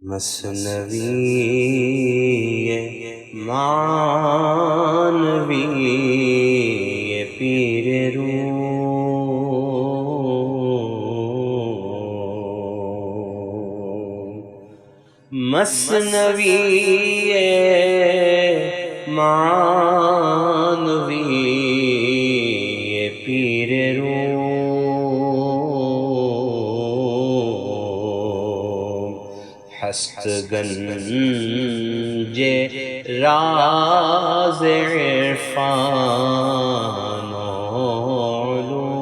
مثنوی معنوی پیر روم، مثنوی معنوی پیر روم، ہست گنج راز عرفان و علوم۔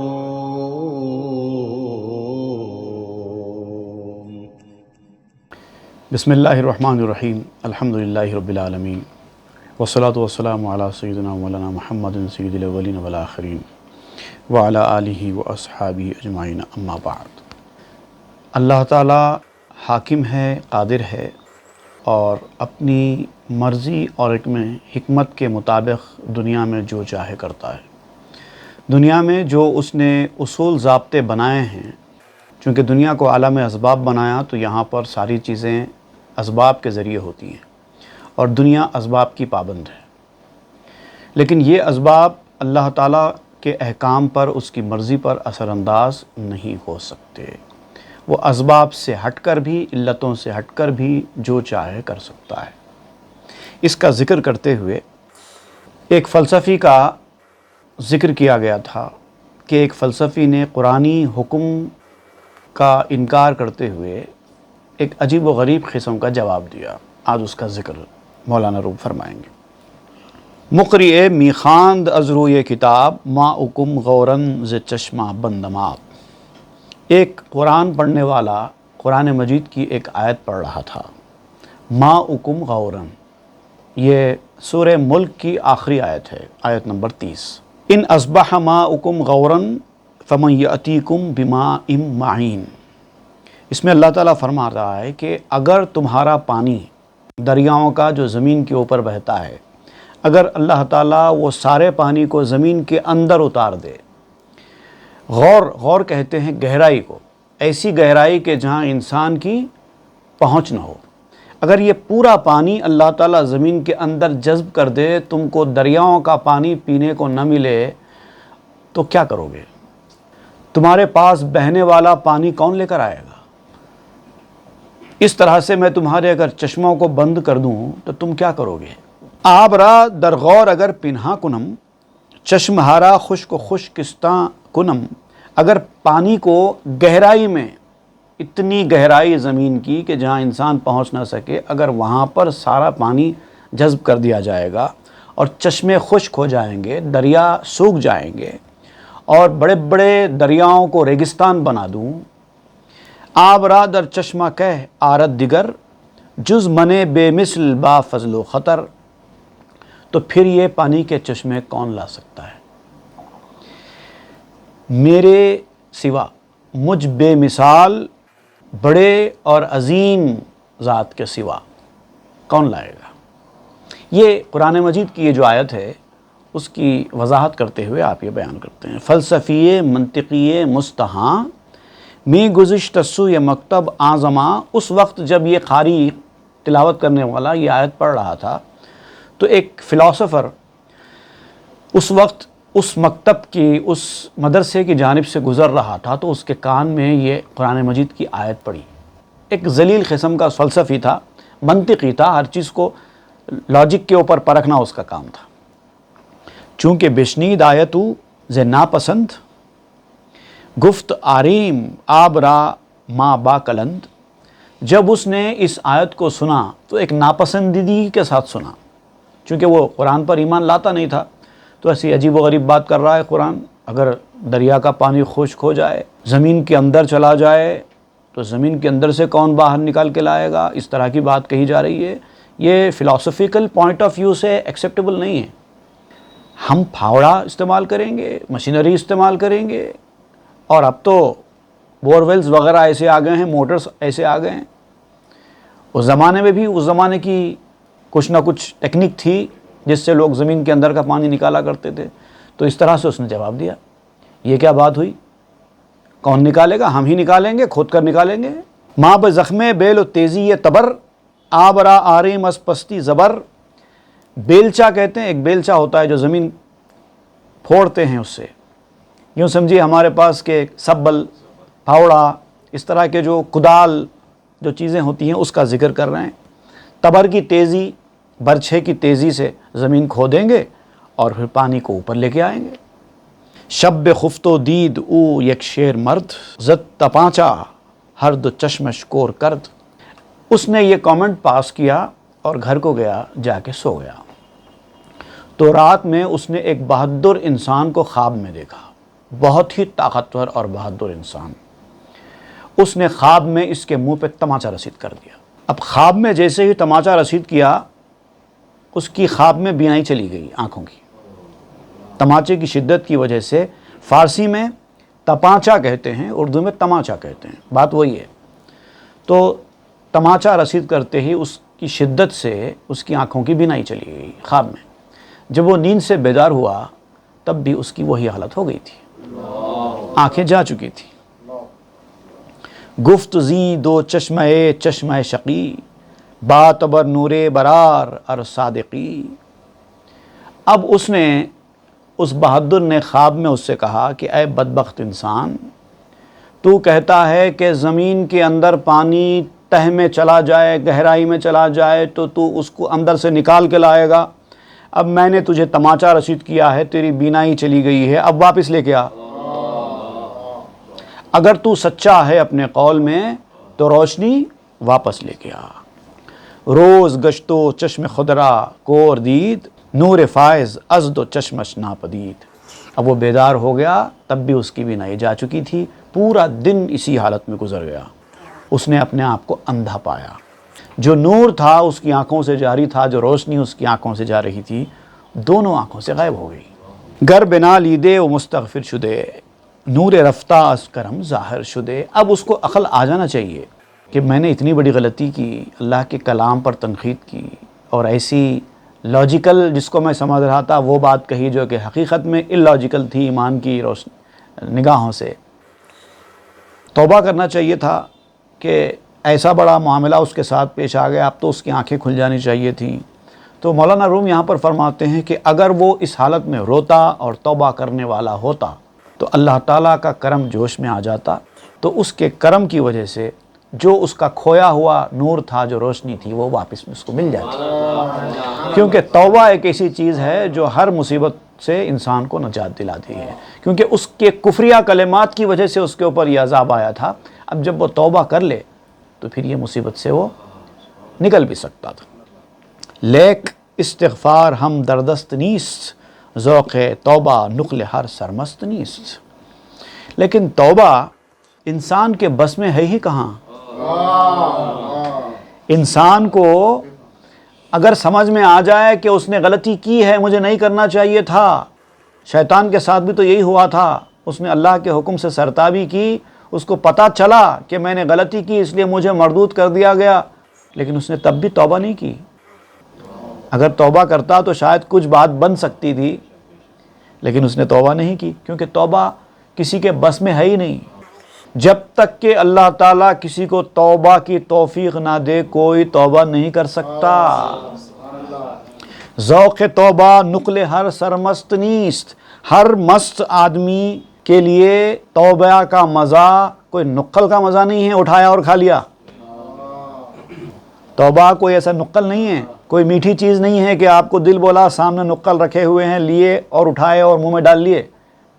بسم اللہ الرحمن الرحیم، الحمدللہ رب العالمین، والصلاة والسلام علی سیدنا مولانا محمد سید الاولین والآخرین وعلی آلہ واصحابہ اجمعین، اما بعد۔ اللہ تعالیٰ حاکم ہے، قادر ہے، اور اپنی مرضی اور حکمت کے مطابق دنیا میں جو چاہے کرتا ہے۔ دنیا میں جو اس نے اصول ضابطے بنائے ہیں، چونکہ دنیا کو عالم اسباب بنایا تو یہاں پر ساری چیزیں اسباب کے ذریعے ہوتی ہیں، اور دنیا اسباب کی پابند ہے۔ لیکن یہ اسباب اللہ تعالیٰ کے احکام پر، اس کی مرضی پر اثر انداز نہیں ہو سکتے۔ وہ اسباب سے ہٹ کر بھی، علتوں سے ہٹ کر بھی جو چاہے کر سکتا ہے۔ اس کا ذکر کرتے ہوئے ایک فلسفی کا ذکر کیا گیا تھا کہ ایک فلسفی نے قرآنی حکم کا انکار کرتے ہوئے ایک عجیب و غریب قسم کا جواب دیا۔ آج اس کا ذکر مولانا روم فرمائیں گے۔ مقرئ میخاند از روی کتاب، ما اکم غورن ز چشمہ بندماب۔ ایک قرآن پڑھنے والا قرآن مجید کی ایک آیت پڑھ رہا تھا، ما اکم غورن۔ یہ سورہ ملک کی آخری آیت ہے، آیت نمبر 30۔ ان اصبح ما اکم غورن فمن یأتیکم بماء معین۔ اس میں اللہ تعالیٰ فرما رہا ہے کہ اگر تمہارا پانی دریاؤں کا جو زمین کے اوپر بہتا ہے، اگر اللہ تعالیٰ وہ سارے پانی کو زمین کے اندر اتار دے، غور کہتے ہیں گہرائی کو، ایسی گہرائی کہ جہاں انسان کی پہنچ نہ ہو، اگر یہ پورا پانی اللہ تعالیٰ زمین کے اندر جذب کر دے، تم کو دریاؤں کا پانی پینے کو نہ ملے تو کیا کرو گے؟ تمہارے پاس بہنے والا پانی کون لے کر آئے گا؟ اس طرح سے میں تمہارے اگر چشموں کو بند کر دوں تو تم کیا کرو گے؟ آب را در غور اگر پنہا کنم، چشم ہارا خشک و خشکستاں کنم۔ اگر پانی کو گہرائی میں، اتنی گہرائی زمین کی کہ جہاں انسان پہنچ نہ سکے، اگر وہاں پر سارا پانی جذب کر دیا جائے گا اور چشمے خشک ہو جائیں گے، دریا سوکھ جائیں گے، اور بڑے بڑے دریاؤں کو ریگستان بنا دوں، آب را در چشمہ کہہ آرد دیگر، جز منے بے مثل با فضل و خطر۔ تو پھر یہ پانی کے چشمے کون لا سکتا ہے؟ میرے سوا، مجھ بے مثال بڑے اور عظیم ذات کے سوا کون لائے گا؟ یہ قرآن مجید کی یہ جو آیت ہے، اس کی وضاحت کرتے ہوئے آپ یہ بیان کرتے ہیں، فلسفی منطقی مستہاں می گزشتہ سوی مکتب اعظماں۔ اس وقت جب یہ قاری تلاوت کرنے والا یہ آیت پڑھ رہا تھا تو ایک فلاسفر اس وقت اس مکتب کی، اس مدرسے کی جانب سے گزر رہا تھا، تو اس کے کان میں یہ قرآن مجید کی آیت پڑھی۔ ایک ذلیل قسم کا فلسفی تھا، منطقی تھا، ہر چیز کو لاجک کے اوپر پرکھنا اس کا کام تھا۔ چونکہ بشنید آیتو ز ناپسند، گفت آریم آب را ما با کلند۔ جب اس نے اس آیت کو سنا تو ایک ناپسندیدگی کے ساتھ سنا، چونکہ وہ قرآن پر ایمان لاتا نہیں تھا، تو ایسی عجیب و غریب بات کر رہا ہے قرآن۔ اگر دریا کا پانی خشک ہو جائے، زمین کے اندر چلا جائے، تو زمین کے اندر سے کون باہر نکال کے لائے گا؟ اس طرح کی بات کہی جا رہی ہے۔ یہ فلاسفیکل پوائنٹ آف ویو سے ایکسیپٹیبل نہیں ہے۔ ہم پھاوڑا استعمال کریں گے، مشینری استعمال کریں گے، اور اب تو بور ویلز وغیرہ ایسے آ گئے ہیں، موٹرز ایسے آ گئے ہیں۔ اس زمانے میں بھی اس زمانے کی کچھ نہ کچھ ٹیکنیک تھی جس سے لوگ زمین کے اندر کا پانی نکالا کرتے تھے۔ تو اس طرح سے اس نے جواب دیا۔ یہ کیا بات ہوئی؟ کون نکالے گا؟ ہم ہی نکالیں گے، کھود کر نکالیں گے۔ ماں بزخم بیل و تیزی تبر آبرا آریم از پستی زبر. بیلچا کہتے ہیں، ایک بیلچا ہوتا ہے جو زمین پھوڑتے ہیں، اس سے یوں سمجھیے ہمارے پاس کہ سبل، پھاوڑا، اس طرح کے جو کدال جو چیزیں ہوتی ہیں اس کا ذکر کر رہے ہیں. تبر کی تیزی، برچھے کی تیزی سے زمین کھودیں گے اور پھر پانی کو اوپر لے کے آئیں گے. شب خفت و دید او یک شیر مرد زد تپانچا ہر دو چشمش کور کرد. اس نے یہ کامنٹ پاس کیا اور گھر کو گیا، جا کے سو گیا. تو رات میں اس نے ایک بہادر انسان کو خواب میں دیکھا، بہت ہی طاقتور اور بہادر انسان. اس نے خواب میں اس کے منہ پہ تماچا رسید کر دیا. اب خواب میں جیسے ہی تماچا رسید کیا، اس کی خواب میں بینائی چلی گئی آنکھوں کی. تماچے کی شدت کی وجہ سے فارسی میں تپانچا کہتے ہیں، اردو میں تماچا کہتے ہیں، بات وہی ہے. تو تماچا رسید کرتے ہی اس کی شدت سے اس کی آنکھوں کی بینائی چلی گئی خواب میں. جب وہ نیند سے بیدار ہوا تب بھی اس کی وہی حالت ہو گئی تھی، آنکھیں جا چکی تھی. گفت زی دو چشمہ شقی بات بر نور برار ار صادقی. اب اس بہادر نے خواب میں اس سے کہا کہ اے بدبخت انسان، تو کہتا ہے کہ زمین کے اندر پانی تہ میں چلا جائے، گہرائی میں چلا جائے تو اس کو اندر سے نکال کے لائے گا. اب میں نے تجھے تماچا رسید کیا ہے، تیری بینائی چلی گئی ہے، اب واپس لے کے آ. اگر تو سچا ہے اپنے قول میں تو روشنی واپس لے کے آ. روز گشتو چشم خدرا کور دید نور فائز از دو چشمش ناپدید. اب وہ بیدار ہو گیا، تب بھی اس کی بینائی جا چکی تھی. پورا دن اسی حالت میں گزر گیا. اس نے اپنے آپ کو اندھا پایا. جو نور تھا اس کی آنکھوں سے جاری تھا، جو روشنی اس کی آنکھوں سے جا رہی تھی، دونوں آنکھوں سے غائب ہو گئی. گر بنا لیدے و مستغفر شدے نور رفتہ از کرم ظاہر شدے. اب اس کو عقل آ جانا چاہیے کہ میں نے اتنی بڑی غلطی کی، اللہ کے کلام پر تنقید کی اور ایسی لاجیکل جس کو میں سمجھ رہا تھا وہ بات کہی جو کہ حقیقت میں اللاجیکل تھی ایمان کی نگاہوں سے. توبہ کرنا چاہیے تھا کہ ایسا بڑا معاملہ اس کے ساتھ پیش آ گیا، اب تو اس کی آنکھیں کھل جانی چاہیے تھیں. تو مولانا روم یہاں پر فرماتے ہیں کہ اگر وہ اس حالت میں روتا اور توبہ کرنے والا ہوتا تو اللہ تعالیٰ کا کرم جوش میں آ جاتا. تو اس کے کرم کی وجہ سے جو اس کا کھویا ہوا نور تھا، جو روشنی تھی، وہ واپس اس کو مل جاتی. کیونکہ توبہ ایک ایسی چیز ہے جو ہر مصیبت سے انسان کو نجات دلاتی ہے. کیونکہ اس کے کفریہ کلمات کی وجہ سے اس کے اوپر یہ عذاب آیا تھا. اب جب وہ توبہ کر لے تو پھر یہ مصیبت سے وہ نکل بھی سکتا تھا. لیک استغفار ہم دردست نیست ذوق توبہ نقل ہر سرمست نیست. لیکن توبہ انسان کے بس میں ہے ہی کہاں. انسان کو اگر سمجھ میں آ جائے کہ اس نے غلطی کی ہے، مجھے نہیں کرنا چاہیے تھا. شیطان کے ساتھ بھی تو یہی ہوا تھا. اس نے اللہ کے حکم سے سرتابی کی، اس کو پتہ چلا کہ میں نے غلطی کی اس لیے مجھے مردود کر دیا گیا، لیکن اس نے تب بھی توبہ نہیں کی. اگر توبہ کرتا تو شاید کچھ بات بن سکتی تھی، لیکن اس نے توبہ نہیں کی کیونکہ توبہ کسی کے بس میں ہے ہی نہیں. جب تک کہ اللہ تعالیٰ کسی کو توبہ کی توفیق نہ دے کوئی توبہ نہیں کر سکتا. ذوق توبہ نقل ہر سرمست نیست. ہر مست آدمی کے لیے توبہ کا مزہ کوئی نقل کا مزہ نہیں ہے، اٹھایا اور کھا لیا. توبہ کوئی ایسا نقل نہیں ہے، کوئی میٹھی چیز نہیں ہے کہ آپ کو دل بولا، سامنے نقل رکھے ہوئے ہیں، لیے اور اٹھائے اور منہ میں ڈال لیے.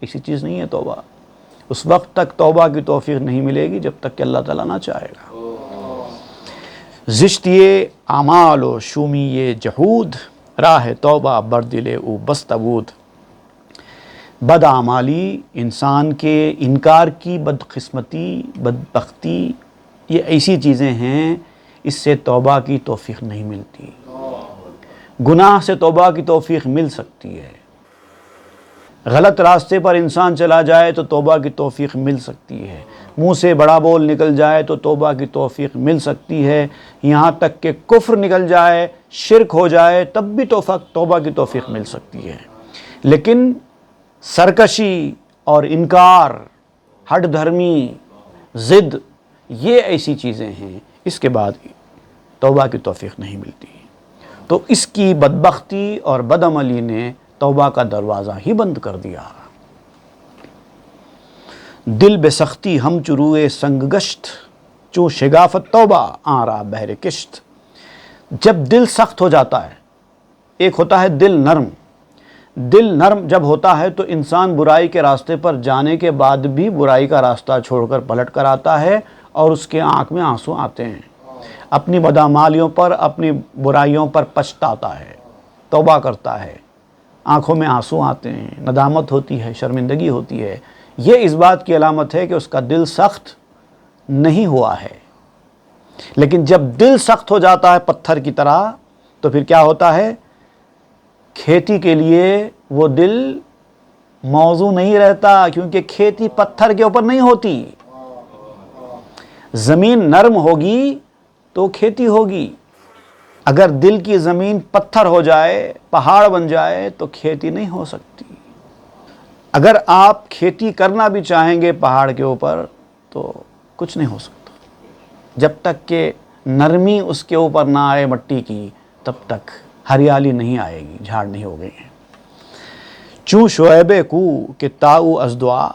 ایسی چیز نہیں ہے توبہ. اس وقت تک توبہ کی توفیق نہیں ملے گی جب تک کہ اللہ تعالیٰ نہ چاہے گا. زشتیے اعمال و شومیے جہود راہ توبہ بردل او بستبود. بدعمالی، انسان کے انکار کی بدقسمتی، بدبختی، یہ ایسی چیزیں ہیں اس سے توبہ کی توفیق نہیں ملتی. گناہ سے توبہ کی توفیق مل سکتی ہے. غلط راستے پر انسان چلا جائے تو توبہ کی توفیق مل سکتی ہے. منہ سے بڑا بول نکل جائے تو توبہ کی توفیق مل سکتی ہے. یہاں تک کہ کفر نکل جائے، شرک ہو جائے، تب بھی توبہ کی توفیق مل سکتی ہے. لیکن سرکشی اور انکار، ہٹ دھرمی، ضد، یہ ایسی چیزیں ہیں، اس کے بعد توبہ کی توفیق نہیں ملتی۔ تو اس کی بدبختی اور بدعملی نے توبہ کا دروازہ ہی بند کر دیا۔ دل بے سختی ہم چروئے سنگ گشت، چوں شگافت توبہ آرا بہر کشت۔ جب دل سخت ہو جاتا ہے، ایک ہوتا ہے دل نرم، دل نرم جب ہوتا ہے تو انسان برائی کے راستے پر جانے کے بعد بھی برائی کا راستہ چھوڑ کر پلٹ کر آتا ہے اور اس کے آنکھ میں آنسو آتے ہیں، اپنی بدعمالیوں پر، اپنی برائیوں پر پچھتاتا ہے، توبہ کرتا ہے، آنکھوں میں آنسو آتے ہیں، ندامت ہوتی ہے، شرمندگی ہوتی ہے۔ یہ اس بات کی علامت ہے کہ اس کا دل سخت نہیں ہوا ہے۔ لیکن جب دل سخت ہو جاتا ہے پتھر کی طرح تو پھر کیا ہوتا ہے؟ کھیتی کے لیے وہ دل موزوں نہیں رہتا، کیونکہ کھیتی پتھر کے اوپر نہیں ہوتی۔ زمین نرم ہوگی تو کھیتی ہوگی، اگر دل کی زمین پتھر ہو جائے، پہاڑ بن جائے تو کھیتی نہیں ہو سکتی۔ اگر آپ کھیتی کرنا بھی چاہیں گے پہاڑ کے اوپر تو کچھ نہیں ہو سکتا، جب تک کہ نرمی اس کے اوپر نہ آئے مٹی کی، تب تک ہریالی نہیں آئے گی، جھاڑ نہیں ہوگی۔ چوں شعیب کو کہ تاؤ از دعا،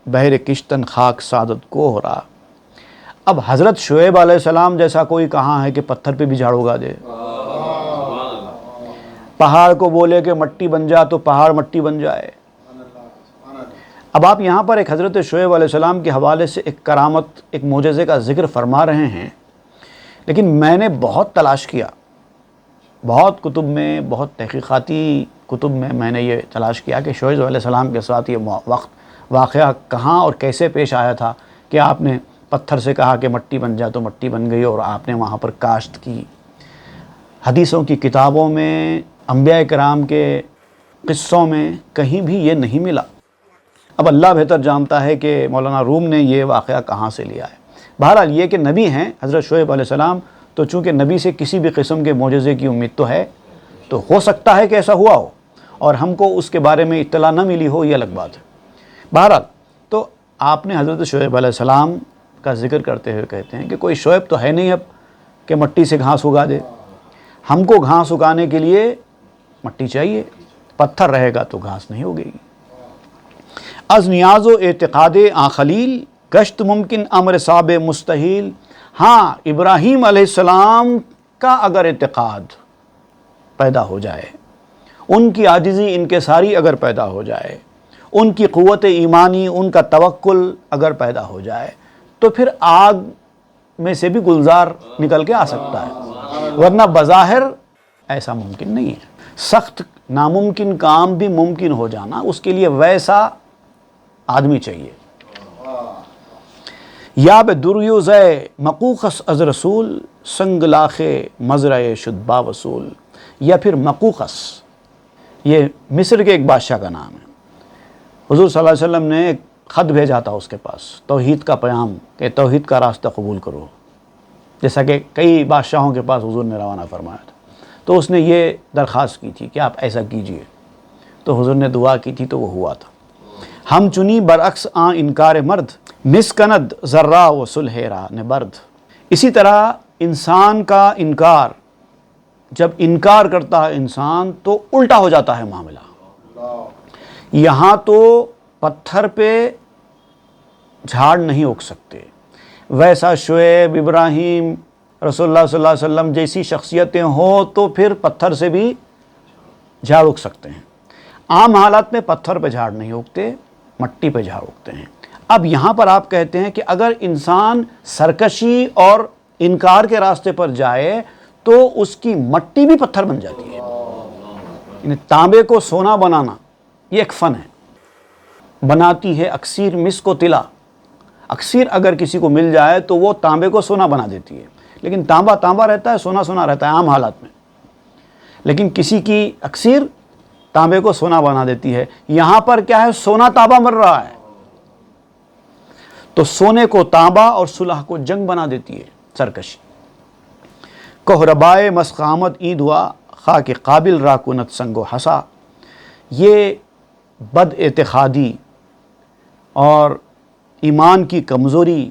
بہر کشتن خاک سعادت کو ہو رہا۔ اب حضرت شعیب علیہ السلام جیسا کوئی کہاں ہے کہ پتھر پہ بھی جھاڑ اگا دے؟ پہاڑ کو بولے کہ مٹی بن جا تو پہاڑ مٹی بن جائے۔ اب آپ یہاں پر ایک حضرت شعیب علیہ السلام کے حوالے سے ایک کرامت، ایک معجزے کا ذکر فرما رہے ہیں، لیکن میں نے بہت تلاش کیا، بہت کتب میں، بہت تحقیقاتی کتب میں نے یہ تلاش کیا کہ شعیب علیہ السلام کے ساتھ یہ واقعہ کہاں اور کیسے پیش آیا تھا کہ آپ نے پتھر سے کہا کہ مٹی بن جا تو مٹی بن گئی اور آپ نے وہاں پر کاشت کی۔ حدیثوں کی کتابوں میں، انبیاء کرام کے قصوں میں کہیں بھی یہ نہیں ملا۔ اب اللہ بہتر جانتا ہے کہ مولانا روم نے یہ واقعہ کہاں سے لیا ہے۔ بہرحال یہ کہ نبی ہیں حضرت شعیب علیہ السلام، تو چونکہ نبی سے کسی بھی قسم کے معجزے کی امید تو ہے، تو ہو سکتا ہے کہ ایسا ہوا ہو اور ہم کو اس کے بارے میں اطلاع نہ ملی ہو، یہ الگ بات ہے۔ بہرحال تو آپ نے حضرت شعیب علیہ السلام کا ذکر کرتے ہوئے کہتے ہیں کہ کوئی شعیب تو ہے نہیں اب کہ مٹی سے گھاس اگا دے، ہم کو گھاس اگانے کے لیے مٹی چاہیے، پتھر رہے گا تو گھاس نہیں اگے گی۔ از نیاز و اعتقاد آن خلیل، گشت ممکن امر صعب مستحیل۔ ہاں، ابراہیم علیہ السلام کا اگر اعتقاد پیدا ہو جائے، ان کی عاجزی انکساری اگر پیدا ہو جائے، ان کی قوت ایمانی، ان کا توکل اگر پیدا ہو جائے، تو پھر آگ میں سے بھی گلزار نکل کے آ سکتا ہے، ورنہ بظاہر ایسا ممکن نہیں ہے۔ سخت ناممکن کام بھی ممکن ہو جانا، اس کے لیے ویسا آدمی چاہیے۔ یا بے دریوزے مقوقس از رسول، سنگ لاخے مزرعے شد با وصول۔ یا پھر مقوقس، یہ مصر کے ایک بادشاہ کا نام ہے۔ حضور صلی اللہ علیہ وسلم نے ایک خط بھیجا تھا اس کے پاس، توحید کا پیام، کہ توحید کا راستہ قبول کرو، جیسا کہ کئی بادشاہوں کے پاس حضور نے روانہ فرمایا تھا۔ تو اس نے یہ درخواست کی تھی کہ آپ ایسا کیجئے، تو حضور نے دعا کی تھی تو وہ ہوا تھا۔ ہم چنی برعکس آن انکار مرد، مسکند ذرہ و صلح را نبرد۔ اسی طرح انسان کا انکار، جب انکار کرتا ہے انسان تو الٹا ہو جاتا ہے معاملہ۔ یہاں تو پتھر پہ جھاڑ نہیں اگ سکتے، ویسا شعیب، ابراہیم، رسول اللہ صلی اللہ علیہ وسلم جیسی شخصیتیں ہوں تو پھر پتھر سے بھی جھاڑ اگ سکتے ہیں۔ عام حالات میں پتھر پہ جھاڑ نہیں اگتے، مٹی پہ جھاڑ اگتے ہیں۔ اب یہاں پر آپ کہتے ہیں کہ اگر انسان سرکشی اور انکار کے راستے پر جائے تو اس کی مٹی بھی پتھر بن جاتی ہے۔ یعنی تانبے کو سونا بنانا یہ ایک فن ہے، بناتی ہے اکسیر مس کو طلا۔ اکسیر اگر کسی کو مل جائے تو وہ تانبے کو سونا بنا دیتی ہے، لیکن تانبا تانبا رہتا ہے، سونا سونا رہتا ہے عام حالات میں، لیکن کسی کی اکسیر تانبے کو سونا بنا دیتی ہے۔ یہاں پر کیا ہے؟ سونا تانبا مر رہا ہے، تو سونے کو تانبا اور صلح کو جنگ بنا دیتی ہے سرکشی۔ کہربائے مسقامت عید ہوا، خاک قابل را کنت سنگ و حسا۔ یہ بد اعتقادی اور ایمان کی کمزوری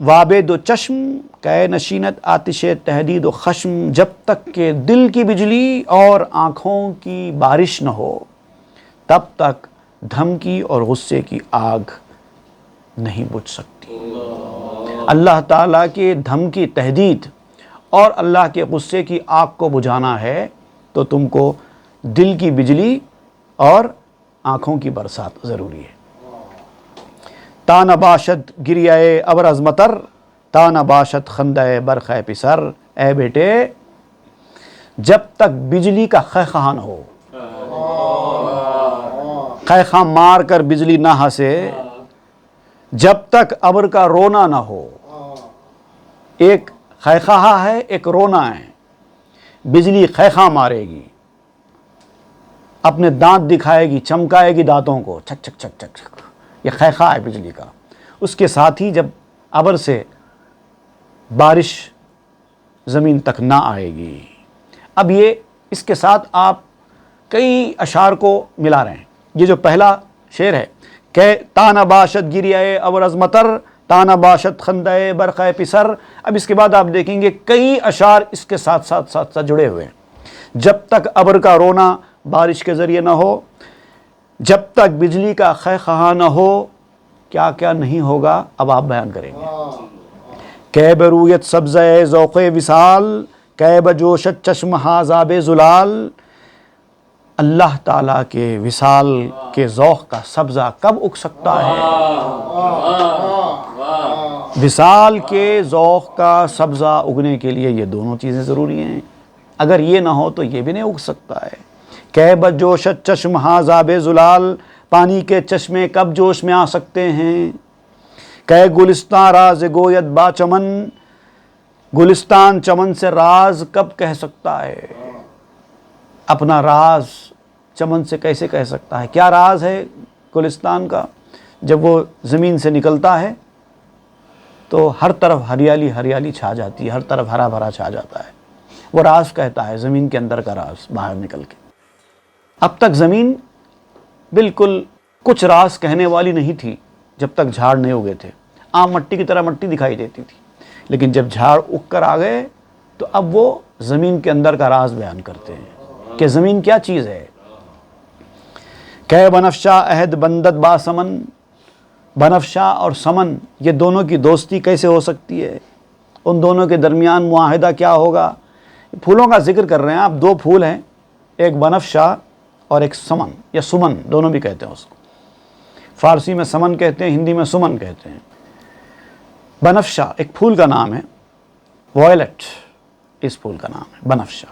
وابد و چشم کہ نشینت آتش تحدید و خشم، جب تک کہ دل کی بجلی اور آنکھوں کی بارش نہ ہو تب تک دھمکی اور غصے کی آگ نہیں بجھ سکتی۔ اللہ تعالیٰ کے دھمکی، تہدید اور اللہ کے غصے کی آگ کو بجھانا ہے تو تم کو دل کی بجلی اور آنکھوں کی برسات ضروری ہے۔ تا نہ باشد گریائے ابر از مطر، تا نہ باشد خندہ برق پسر، اے بیٹے جب تک بجلی کا خیخواں نہ ہو، خیخواں مار کر بجلی نہ ہنسے، جب تک ابر کا رونا نہ ہو۔ ایک خیخواں ہے، ایک رونا ہے۔ بجلی خیخواں مارے گی، اپنے دانت دکھائے گی، چمکائے گی دانتوں کو، چھک چھک چھک چھک چھک، یہ خیخواں ہے بجلی کا۔ اس کے ساتھ ہی جب ابر سے بارش زمین تک نہ آئے گی۔ اب یہ اس کے ساتھ آپ کئی اشعار کو ملا رہے ہیں۔ یہ جو پہلا شعر ہے کہ تا نہ باشد گریائے ابر از مطر، تا نہ باشد خندہ برق پسر، اب اس کے بعد آپ دیکھیں گے کئی اشعار اس کے ساتھ ساتھ جڑے ہوئے ہیں۔ جب تک ابر کا رونا بارش کے ذریعے نہ ہو، جب تک بجلی کا خیخواں نہ ہو، کیا کیا نہیں ہوگا اب آپ بیان کریں گے۔ کہ برویت سبزہ ذوق وصال، کہ بجوشت چشم ہازاب زلال، اللہ تعالیٰ کے وصال کے ذوق کا سبزہ کب اگ سکتا ہے؟ وصال کے ذوق کا سبزہ اگنے کے لیے یہ دونوں چیزیں ضروری ہیں۔ اگر یہ نہ ہو تو یہ بھی نہیں اگ سکتا ہے۔ کہ بجوشت چشم ہازاب زلال، پانی کے چشمے کب جوش میں آ سکتے ہیں؟ کہ گلستان راز گوید با چمن، گلستان چمن سے راز کب کہہ سکتا ہے؟ اپنا راز چمن سے کیسے کہہ سکتا ہے؟ کیا راز ہے گلستان کا؟ جب وہ زمین سے نکلتا ہے تو ہر طرف ہریالی ہریالی چھا جاتی ہے، ہر طرف ہرا بھرا چھا جاتا ہے۔ وہ راز کہتا ہے، زمین کے اندر کا راز باہر نکل کے۔ اب تک زمین بالکل کچھ راز کہنے والی نہیں تھی جب تک جھاڑ نہیں اگے تھے۔ عام مٹی کی طرح مٹی دکھائی دیتی تھی، لیکن جب جھاڑ اگ کر آ گئے تو اب وہ زمین کے اندر کا راز بیان کرتے ہیں کہ زمین کیا چیز ہے۔ کہ بنفشا عہد بندت با سمن، بنفشا اور سمن یہ دونوں کی دوستی کیسے ہو سکتی ہے؟ ان دونوں کے درمیان معاہدہ کیا ہوگا؟ پھولوں کا ذکر کر رہے ہیں آپ۔ دو پھول ہیں، ایک بنفشا اور ایک سمن یا سمن، دونوں بھی کہتے ہیں اس کو۔ فارسی میں سمن کہتے ہیں، ہندی میں سمن کہتے ہیں۔ بنفشا ایک پھول کا نام ہے، وائلٹ اس پھول کا نام ہے بنفشا۔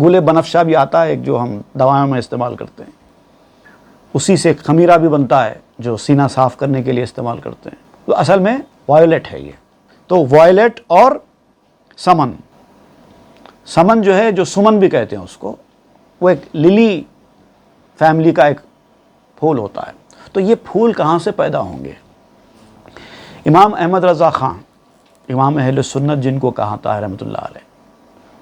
گل بنفشا بھی آتا ہے ایک جو ہم دوائوں میں استعمال کرتے ہیں، اسی سے خمیرہ بھی بنتا ہے جو سینہ صاف کرنے کے لیے استعمال کرتے ہیں۔ تو اصل میں وائلٹ ہے یہ۔ تو وائلٹ اور سمن، سمن جو ہے جو سمن بھی کہتے ہیں اس کو، وہ ایک للی فیملی کا ایک پھول ہوتا ہے۔ تو یہ پھول کہاں سے پیدا ہوں گے؟ امام احمد رضا خان، امام اہل سنت جن کو کہا تھا رحمۃ اللہ علیہ،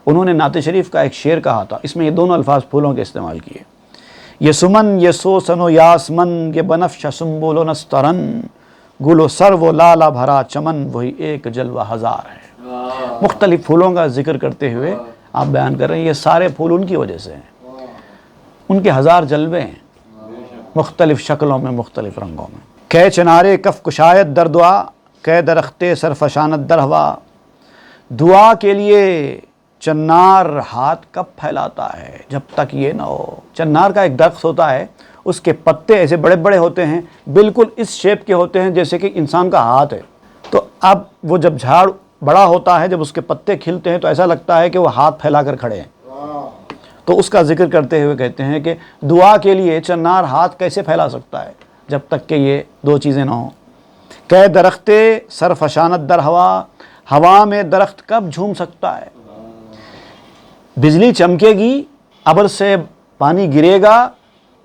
انہوں نے نعت شریف کا ایک شعر کہا تھا، اس میں یہ دونوں الفاظ پھولوں کے استعمال کیے۔ یہ سمن یہ سوسن و یاسمن، یہ بنفشا سنبل و نسترن، گل و سرو و لالا بھرا چمن، وہی ایک جلوہ ہزار ہے۔ مختلف پھولوں کا ذکر کرتے ہوئے آپ بیان کر رہے ہیں یہ سارے پھول ان کی وجہ سے ہیں، ان کے ہزار جلوے ہیں مختلف شکلوں میں، مختلف رنگوں میں۔ کہ چنارے کف کشایت در دعا، کہ درختے سرفشانت در ہوا، دعا کے لیے چنار ہاتھ کب پھیلاتا ہے؟ جب تک یہ نہ ہو۔ چنار کا ایک درخت ہوتا ہے، اس کے پتے ایسے بڑے بڑے ہوتے ہیں، بالکل اس شیپ کے ہوتے ہیں جیسے کہ انسان کا ہاتھ ہے۔ تو اب وہ جب جھاڑ بڑا ہوتا ہے، جب اس کے پتے کھلتے ہیں تو ایسا لگتا ہے کہ وہ ہاتھ پھیلا کر کھڑے ہیں۔ تو اس کا ذکر کرتے ہوئے کہتے ہیں کہ دعا کے لیے چنار ہاتھ کیسے پھیلا سکتا ہے جب تک کہ یہ دو چیزیں نہ ہوں۔ کہ درختے سرفشانت در ہوا، ہوا میں درخت کب جھوم سکتا ہے؟ بجلی چمکے گی، ابر سے پانی گرے گا،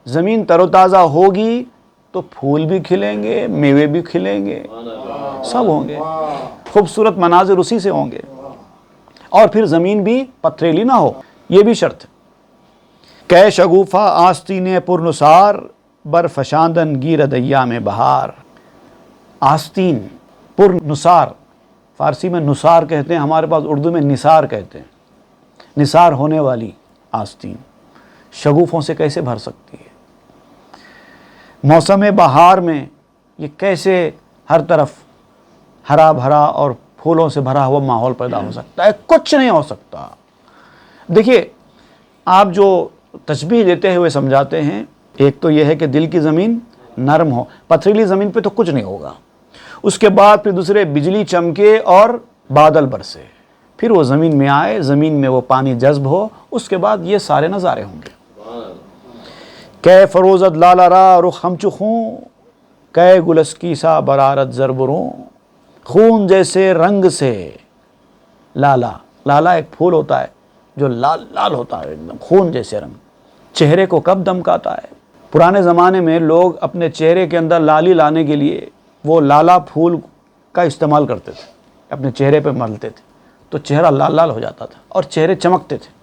زمین تر و تازہ ہوگی تو پھول بھی کھلیں گے، میوے بھی کھلیں گے، سب ہوں گے، خوبصورت مناظر اسی سے ہوں گے۔ اور پھر زمین بھی پتھریلی نہ ہو، یہ بھی شرط ہے۔ کہ شگوفہ آستین پرنثار، برفشاندن گیرد ایام بہار، آستین پرنثار فارسی میں نثار کہتے ہیں، ہمارے پاس اردو میں نثار کہتے ہیں۔ نثار ہونے والی آستین شگوفوں سے کیسے بھر سکتی ہے؟ موسم بہار میں یہ کیسے ہر طرف ہرا بھرا اور پھولوں سے بھرا ہوا ماحول پیدا ہو سکتا ہے؟ کچھ نہیں ہو سکتا۔ دیکھیے، آپ جو تشبیہ دیتے ہوئے سمجھاتے ہیں، ایک تو یہ ہے کہ دل کی زمین نرم ہو، پتھریلی زمین پہ تو کچھ نہیں ہوگا، اس کے بعد پھر دوسرے بجلی چمکے اور بادل برسے، پھر وہ زمین میں آئے، زمین میں وہ پانی جذب ہو، اس کے بعد یہ سارے نظارے ہوں گے۔ کہ فروزد لالا را رخ ہمچو خون، کہ گلسکی سا برارت زربروں، خون جیسے رنگ سے لالا، لالا ایک پھول ہوتا ہے جو لال لال ہوتا ہے، ایک دم خون جیسے رنگ، چہرے کو کب دمکاتا ہے۔ پرانے زمانے میں لوگ اپنے چہرے کے اندر لالی لانے کے لیے وہ لالا پھول کا استعمال کرتے تھے، اپنے چہرے پہ ملتے تھے تو چہرہ لال لال ہو جاتا تھا اور چہرے چمکتے تھے۔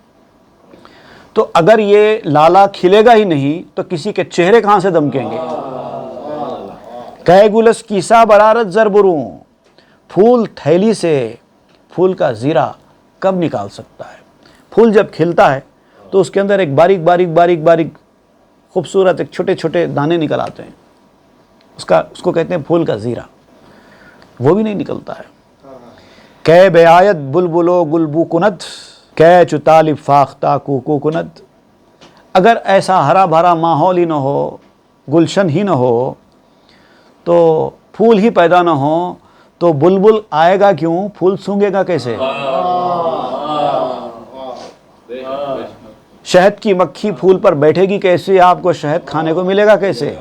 تو اگر یہ لالا کھلے گا ہی نہیں تو کسی کے چہرے کہاں سے دمکیں گے؟ کہ گلس کیسا برارت زربروں، پھول تھیلی سے پھول کا زیرہ کب نکال سکتا ہے؟ پھول جب کھلتا ہے تو اس کے اندر ایک باریک باریک باریک باریک خوبصورت ایک چھوٹے چھوٹے دانے نکل آتے ہیں، اس کو کہتے ہیں پھول کا زیرہ، وہ بھی نہیں نکلتا ہے۔ کہ بے آیت بلبلو گلبو کند، کہ چو طالب فاختہ کوکو کند، اگر ایسا ہرا بھرا ماحول ہی نہ ہو، گلشن ہی نہ ہو، تو پھول ہی پیدا نہ ہو تو بلبل آئے گا کیوں؟ پھول سونگے گا کیسے؟ شہد کی مکھی پھول پر بیٹھے گی کیسے؟ آپ کو شہد کھانے کو ملے گا کیسے؟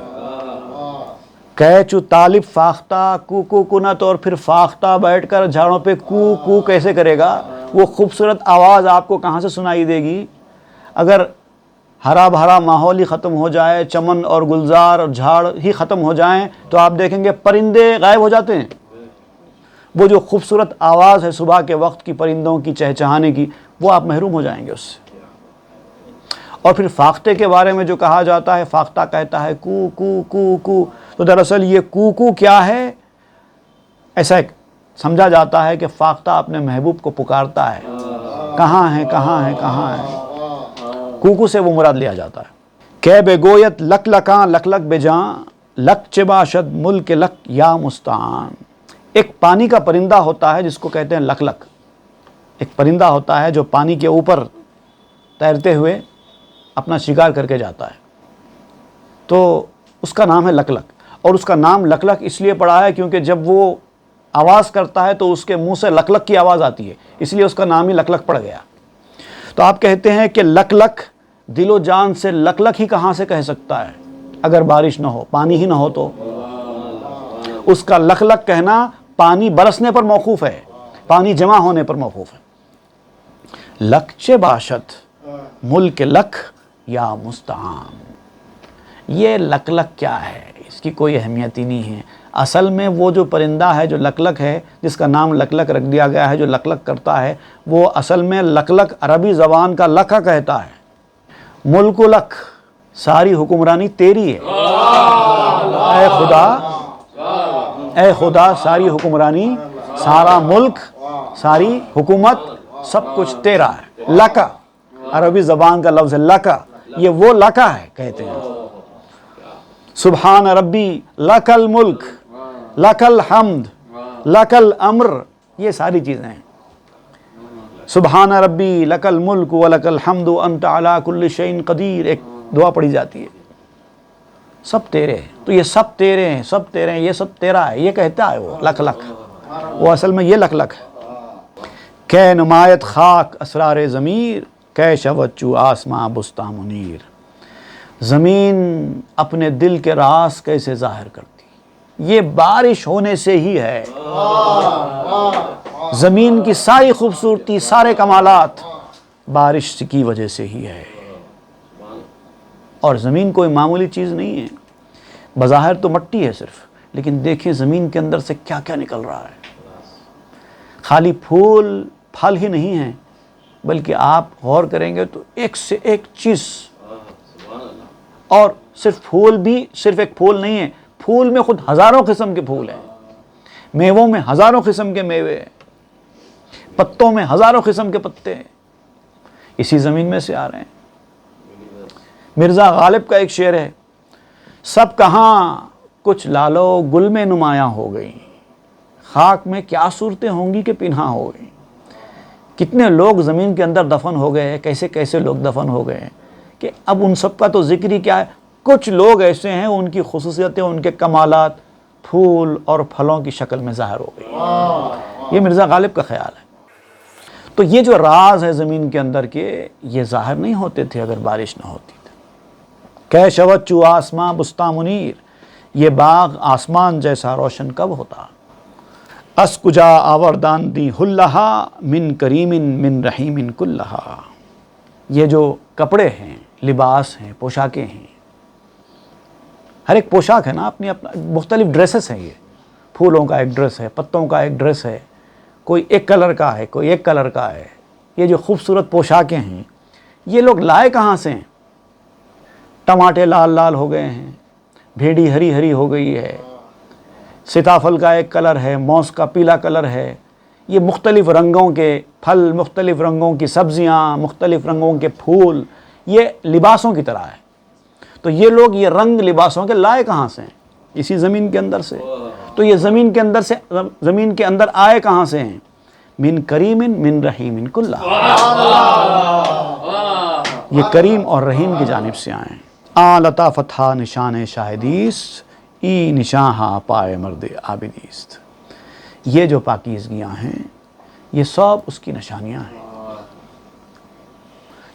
کہ چو طالب فاختہ کو کو کنت، اور پھر فاختہ بیٹھ کر جھاڑوں پہ کو کو کیسے کرے گا؟ وہ خوبصورت آواز آپ کو کہاں سے سنائی دے گی؟ اگر ہرا بھرا ماحول ہی ختم ہو جائے، چمن اور گلزار اور جھاڑ ہی ختم ہو جائیں تو آپ دیکھیں گے پرندے غائب ہو جاتے ہیں۔ وہ جو خوبصورت آواز ہے صبح کے وقت کی پرندوں کی چہچہانے کی، وہ آپ محروم ہو جائیں گے اس سے۔ اور پھر فاختے کے بارے میں جو کہا جاتا ہے، فاختہ کہتا ہے کو کو کو کو، تو دراصل یہ کو کیا ہے؟ ایسا سمجھا جاتا ہے کہ فاختہ اپنے محبوب کو پکارتا ہے، کہاں ہے کہاں ہے کہاں ہے، کو سے وہ مراد لیا جاتا ہے۔ کہ بے گویت لک لکاں لک لک بے جاں، لک چے باشد ملک لک یا مستعان۔ ایک پانی کا پرندہ ہوتا ہے جس کو کہتے ہیں لک لک، ایک پرندہ ہوتا ہے جو پانی کے اوپر تیرتے ہوئے اپنا شکار کر کے جاتا ہے، تو اس کا نام ہے لک لک، اور اس کا نام لک لک اس لیے پڑا ہے کیونکہ جب وہ آواز کرتا ہے تو اس کے منہ سے لک لک کی آواز آتی ہے، اس لیے اس کا نام ہی لک لک پڑ گیا۔ تو آپ کہتے ہیں کہ لک لک دل و جان سے لک لک ہی کہاں سے کہہ سکتا ہے؟ اگر بارش نہ ہو، پانی ہی نہ ہو تو اس کا لک لک کہنا پانی برسنے پر موقوف ہے، پانی جمع ہونے پر موقوف ہے۔ لک چے باشد ملک لک یا مستعان، یہ لک لک کیا ہے؟ اس کی کوئی اہمیت ہی نہیں ہے۔ اصل میں وہ جو پرندہ ہے جو لک لک ہے، جس کا نام لک لک رکھ دیا گیا ہے، جو لک لک کرتا ہے، وہ اصل میں لک لک عربی زبان کا لکھا کہتا ہے۔ ملک لک، ساری حکمرانی تیری ہے، اے خدا، اے خدا، ساری حکمرانی، سارا ملک، ساری حکومت، سب کچھ تیرا ہے۔ لکا عربی زبان کا لفظ ہے لکا، یہ وہ لکا ہے کہتے ہیں۔ سبحان ربی لک الملک لک الحمد لک الامر، یہ ساری چیزیں ہیں۔ سبحان ربی لک الملک ولک الحمد انت علی کل شیء قدیر، ایک دعا پڑھی جاتی ہے۔ سب تیرے ہیں، تو یہ سب تیرے ہیں، سب تیرے ہیں، یہ سب تیرا ہے، یہ کہتا ہے وہ لک لک، وہ اصل میں یہ لک لک ہے۔ کہ نمایت خاک اسرار ضمیر، کہ شود چو آسماں بستاں منیر، زمین اپنے دل کے راز کیسے ظاہر کرتی؟ یہ بارش ہونے سے ہی ہے۔ زمین کی ساری خوبصورتی، سارے کمالات بارش کی وجہ سے ہی ہے۔ اور زمین کوئی معمولی چیز نہیں ہے، بظاہر تو مٹی ہے صرف، لیکن دیکھیں زمین کے اندر سے کیا کیا نکل رہا ہے۔ خالی پھول پھل ہی نہیں ہیں، بلکہ آپ غور کریں گے تو ایک سے ایک چیز، اور صرف پھول بھی صرف ایک پھول نہیں ہے، پھول میں خود ہزاروں قسم کے پھول ہیں، میووں میں ہزاروں قسم کے میوے ہیں، پتوں میں ہزاروں قسم کے پتے ہیں، اسی زمین میں سے آ رہے ہیں۔ مرزا غالب کا ایک شعر ہے، سب کہاں کچھ لالو گل میں نمایاں ہو گئی، خاک میں کیا صورتیں ہوں گی کہ پنہاں ہو گئی۔ کتنے لوگ زمین کے اندر دفن ہو گئے، کیسے کیسے لوگ دفن ہو گئے کہ اب ان سب کا تو ذکر ہی کیا ہے۔ کچھ لوگ ایسے ہیں ان کی خصوصیتیں، ان کے کمالات پھول اور پھلوں کی شکل میں ظاہر ہو گئی۔ یہ مرزا غالب کا خیال ہے۔ تو یہ جو راز ہے زمین کے اندر کے، یہ ظاہر نہیں ہوتے تھے اگر بارش نہ ہوتی تھی۔ کہ شود چو آسماں بستاں منیر، یہ باغ آسمان جیسا روشن کب ہوتا۔ اس کجا آوردان دی ہلہا، من کریم من رحیم کلہا۔ یہ جو کپڑے ہیں، لباس ہیں، پوشاکیں ہیں، ہر ایک پوشاک ہے نا اپنی مختلف ڈریسز ہیں۔ یہ پھولوں کا ایک ڈریس ہے، پتوں کا ایک ڈریس ہے، کوئی ایک کلر کا ہے، کوئی ایک کلر کا ہے۔ یہ جو خوبصورت پوشاکیں ہیں، یہ لوگ لائے کہاں سے ہیں؟ ٹماٹے لال لال ہو گئے ہیں، بھیڑی ہری ہری ہو گئی ہے، سیتافل کا ایک کلر ہے، موز کا پیلا کلر ہے۔ یہ مختلف رنگوں کے پھل، مختلف رنگوں کی سبزیاں، مختلف رنگوں کے پھول، یہ لباسوں کی طرح ہے۔ تو یہ لوگ یہ رنگ لباسوں کے لائے کہاں سے ہیں؟ اسی زمین کے اندر سے۔ تو یہ زمین کے اندر آئے کہاں سے ہیں؟ من کریم من رحیم کلہا، یہ کریم اور رحیم کی جانب سے آئے ہیں۔ آ لطافت ہا نشان شاہدیس، ای نشاں ہا پائے مرد عابدیست۔ یہ جو پاکیزگیاں ہیں، یہ سب اس کی نشانیاں ہیں۔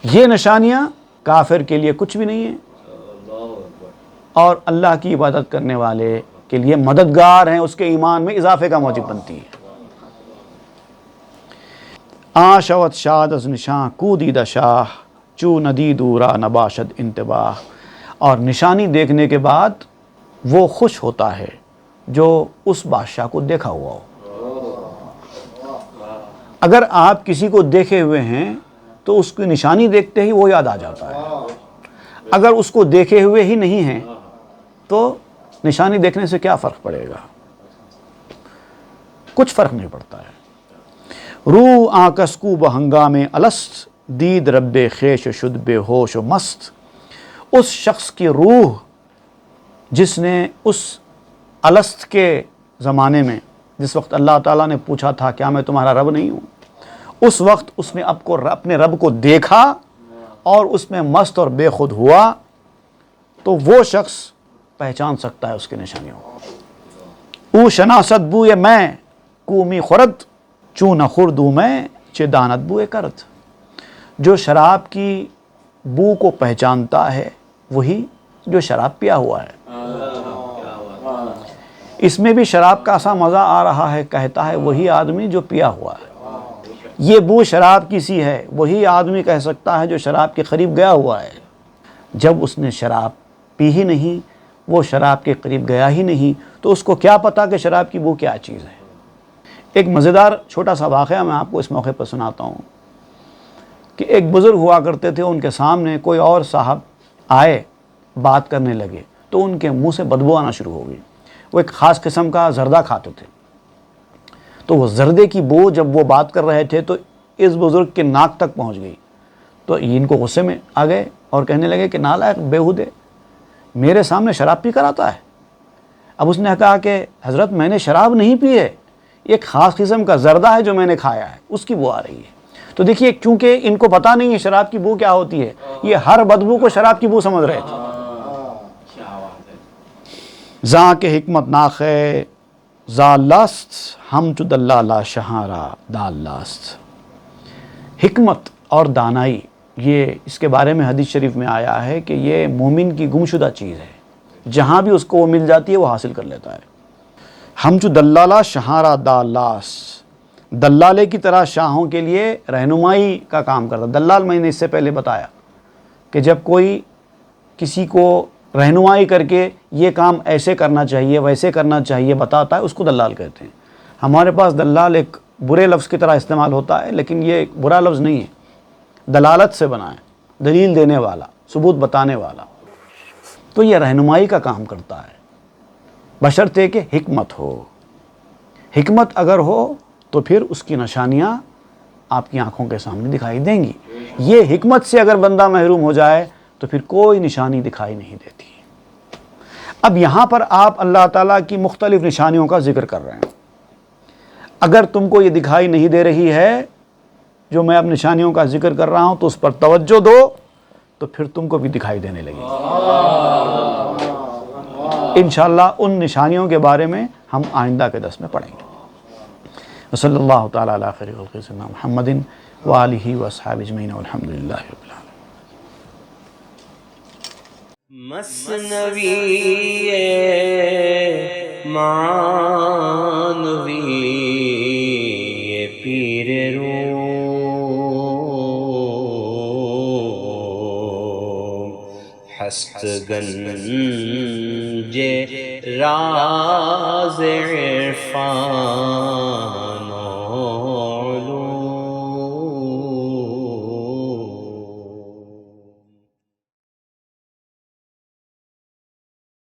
یہ نشانیاں کافر کے لیے کچھ بھی نہیں ہیں، اور اللہ کی عبادت کرنے والے کے لیے مددگار ہیں، اس کے ایمان میں اضافے کا موجب بنتی ہے۔ آ شوت شاد از نشاں کو دیدہ شاہ، چو ندی دورا نباشد انتباہ۔ اور نشانی دیکھنے کے بعد وہ خوش ہوتا ہے جو اس بادشاہ کو دیکھا ہوا ہو۔ اگر آپ کسی کو دیکھے ہوئے ہیں تو اس کی نشانی دیکھتے ہی وہ یاد آ جاتا ہے۔ اگر اس کو دیکھے ہوئے ہی نہیں ہیں تو نشانی دیکھنے سے کیا فرق پڑے گا؟ کچھ فرق نہیں پڑتا ہے۔ روح آکس کو بہنگام الست، دید رب خیش شد بے ہوش و مست۔ اس شخص کی روح جس نے اس الست کے زمانے میں، جس وقت اللہ تعالیٰ نے پوچھا تھا کیا میں تمہارا رب نہیں ہوں، اس وقت اس نے اپنے رب کو دیکھا اور اس میں مست اور بے خود ہوا، تو وہ شخص پہچان سکتا ہے اس کی نشانیوں کو۔ او شناست بوئے میں کومی خورد، چون خوردو میں چے دانت بوئے کرد۔ جو شراب کی بو کو پہچانتا ہے وہی جو شراب پیا ہوا ہے۔ اس میں بھی شراب کا سا مزہ آ رہا ہے، کہتا ہے وہی آدمی جو پیا ہوا ہے۔ یہ بو شراب کی سی ہے، وہی آدمی کہہ سکتا ہے جو شراب کے قریب گیا ہوا ہے۔ جب اس نے شراب پی ہی نہیں، وہ شراب کے قریب گیا ہی نہیں، تو اس کو کیا پتا کہ شراب کی بو کیا چیز ہے۔ ایک مزیدار چھوٹا سا واقعہ میں آپ کو اس موقع پر سناتا ہوں کہ ایک بزرگ ہوا کرتے تھے، ان کے سامنے کوئی اور صاحب آئے، بات کرنے لگے تو ان کے منہ سے بدبو آنا شروع ہو گئی۔ وہ ایک خاص قسم کا زردہ کھاتے تھے، تو وہ زردے کی بو جب وہ بات کر رہے تھے تو اس بزرگ کے ناک تک پہنچ گئی۔ تو ان کو غصے میں آ گئے اور کہنے لگے کہ نالائق بیہودے، میرے سامنے شراب پی کر آتا ہے۔ اب اس نے کہا کہ حضرت میں نے شراب نہیں پی ہے، ایک خاص قسم کا زردہ ہے جو میں نے کھایا ہے، اس کی بو آ رہی ہے۔ تو دیکھیے، کیونکہ ان کو پتہ نہیں ہے شراب کی بو کیا ہوتی ہے، یہ ہر بدبو کو شراب کی بو سمجھ رہے تھے۔ زاں کے حکمت ناخے زالاست، ہم چو دلالا شہارا دالاست۔ حکمت اور دانائی، یہ اس کے بارے میں حدیث شریف میں آیا ہے کہ یہ مومن کی گمشدہ چیز ہے، جہاں بھی اس کو وہ مل جاتی ہے وہ حاصل کر لیتا ہے۔ ہم چو دلالا شہارا دالاس، دلالے کی طرح شاہوں کے لیے رہنمائی کا کام کرتا ہے۔ دلال میں نے اس سے پہلے بتایا کہ جب کوئی کسی کو رہنمائی کر کے یہ کام ایسے کرنا چاہیے ویسے کرنا چاہیے بتاتا ہے، اس کو دلال کہتے ہیں۔ ہمارے پاس دلال ایک برے لفظ کی طرح استعمال ہوتا ہے، لیکن یہ ایک برا لفظ نہیں ہے، دلالت سے بنا ہے، دلیل دینے والا، ثبوت بتانے والا۔ تو یہ رہنمائی کا کام کرتا ہے، بشرطے کہ حکمت ہو۔ حکمت اگر ہو تو پھر اس کی نشانیاں آپ کی آنکھوں کے سامنے دکھائی دیں گی۔ یہ حکمت سے اگر بندہ محروم ہو جائے تو پھر کوئی نشانی دکھائی نہیں دیتی۔ اب یہاں پر آپ اللہ تعالیٰ کی مختلف نشانیوں کا ذکر کر رہے ہیں۔ اگر تم کو یہ دکھائی نہیں دے رہی ہے جو میں اب نشانیوں کا ذکر کر رہا ہوں تو اس پر توجہ دو، تو پھر تم کو بھی دکھائی دینے لگی۔ انشاءاللہ ان نشانیوں کے بارے میں ہم آئندہ کے درس میں پڑھیں گے۔ وصلی اللہ تعالیٰ علی خیر خلق سیدنا محمد وآلہ واصحابہ اجمعین والحمد للہ رب العالمین۔ مثنوی معنوی پیر روم ہست گنج راز عرفان